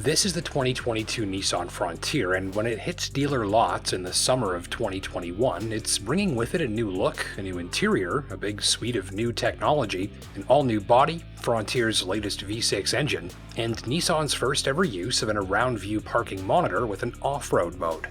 This is the 2022 Nissan Frontier, and when it hits dealer lots in the summer of 2021, it's bringing with it a new look, a new interior, a big suite of new technology, an all-new body, Frontier's latest V6 engine, and Nissan's first ever use of an around-view parking monitor with an off-road mode.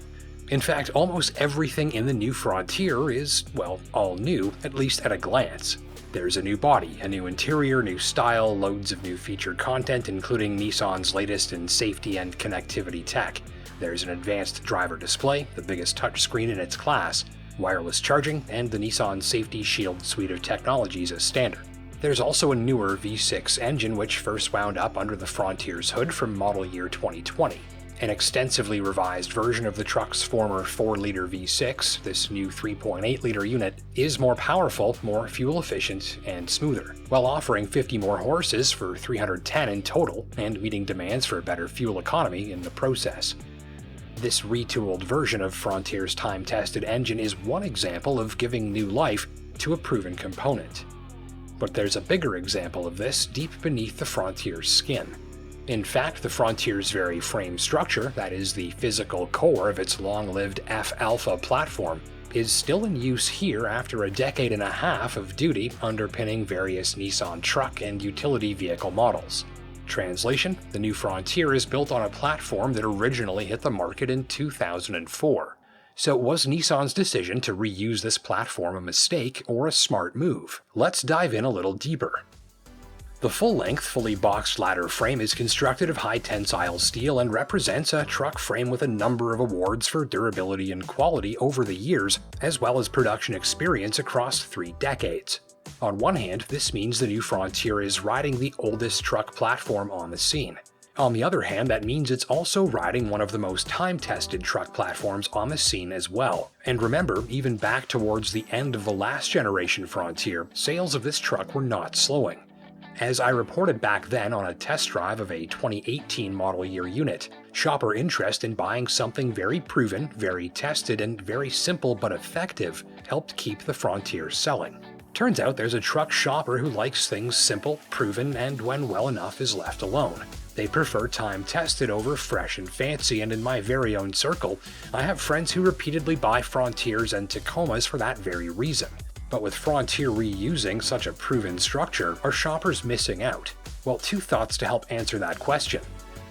In fact, almost everything in the new Frontier is, well, all new, at least at a glance. There's a new body, a new interior, new style, loads of new featured content, including Nissan's latest in safety and connectivity tech. There's an advanced driver display, the biggest touchscreen in its class, wireless charging, and the Nissan Safety Shield suite of technologies as standard. There's also a newer V6 engine which first wound up under the Frontier's hood from model year 2020. An extensively revised version of the truck's former 4-liter V6, this new 3.8-liter unit is more powerful, more fuel-efficient, and smoother, while offering 50 more horses for 310 in total and meeting demands for better fuel economy in the process. This retooled version of Frontier's time-tested engine is one example of giving new life to a proven component. But there's a bigger example of this deep beneath the Frontier's skin. In fact, the Frontier's very frame structure, that is the physical core of its long-lived F-Alpha platform, is still in use here after a decade and a half of duty underpinning various Nissan truck and utility vehicle models. Translation: the new Frontier is built on a platform that originally hit the market in 2004. So was Nissan's decision to reuse this platform a mistake or a smart move? Let's dive in a little deeper. The full-length, fully boxed ladder frame is constructed of high-tensile steel and represents a truck frame with a number of awards for durability and quality over the years, as well as production experience across 3 decades. On one hand, this means the new Frontier is riding the oldest truck platform on the scene. On the other hand, that means it's also riding one of the most time-tested truck platforms on the scene as well. And remember, even back towards the end of the last generation Frontier, sales of this truck were not slowing. As I reported back then on a test drive of a 2018 model year unit, shopper interest in buying something very proven, very tested, and very simple but effective helped keep the Frontier selling. Turns out there's a truck shopper who likes things simple, proven, and when well enough is left alone. They prefer time-tested over fresh and fancy, and in my very own circle, I have friends who repeatedly buy Frontiers and Tacomas for that very reason. But with Frontier reusing such a proven structure, are shoppers missing out? Well, 2 thoughts to help answer that question.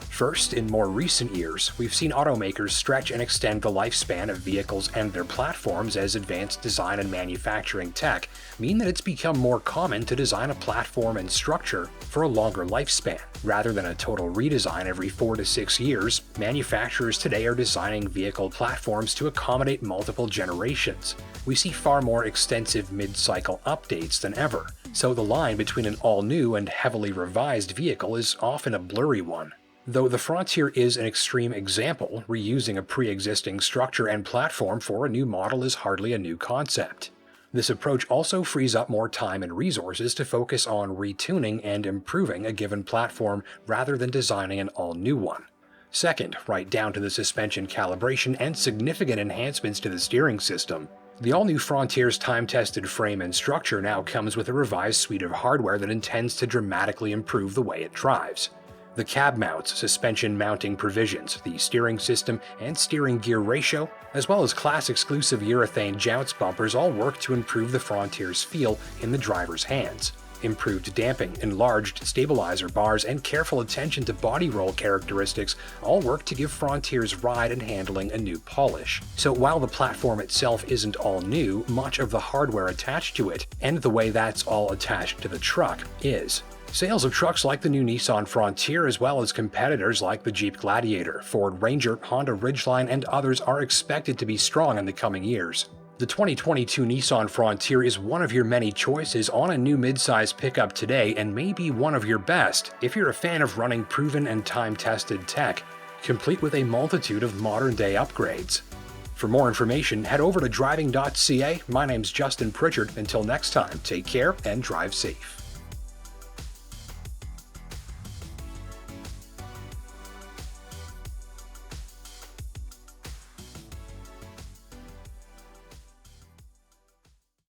First, in more recent years, we've seen automakers stretch and extend the lifespan of vehicles and their platforms as advanced design and manufacturing tech mean that it's become more common to design a platform and structure for a longer lifespan. Rather than a total redesign every 4 to 6 years, manufacturers today are designing vehicle platforms to accommodate multiple generations. We see far more extensive mid-cycle updates than ever, so the line between an all-new and heavily revised vehicle is often a blurry one. Though the Frontier is an extreme example, reusing a pre-existing structure and platform for a new model is hardly a new concept. This approach also frees up more time and resources to focus on retuning and improving a given platform rather than designing an all-new one. Second, right down to the suspension calibration and significant enhancements to the steering system. The all-new Frontier's time-tested frame and structure now comes with a revised suite of hardware that intends to dramatically improve the way it drives. The cab mounts, suspension mounting provisions, the steering system, and steering gear ratio, as well as class-exclusive urethane jounce bumpers all work to improve the Frontier's feel in the driver's hands. Improved damping, enlarged stabilizer bars, and careful attention to body roll characteristics all work to give Frontier's ride and handling a new polish. So while the platform itself isn't all new, much of the hardware attached to it, and the way that's all attached to the truck, is. Sales of trucks like the new Nissan Frontier, as well as competitors like the Jeep Gladiator, Ford Ranger, Honda Ridgeline, and others are expected to be strong in the coming years. The 2022 Nissan Frontier is one of your many choices on a new midsize pickup today and may be one of your best if you're a fan of running proven and time-tested tech, complete with a multitude of modern-day upgrades. For more information, head over to Driving.ca. My name's Justin Pritchard. Until next time, take care and drive safe.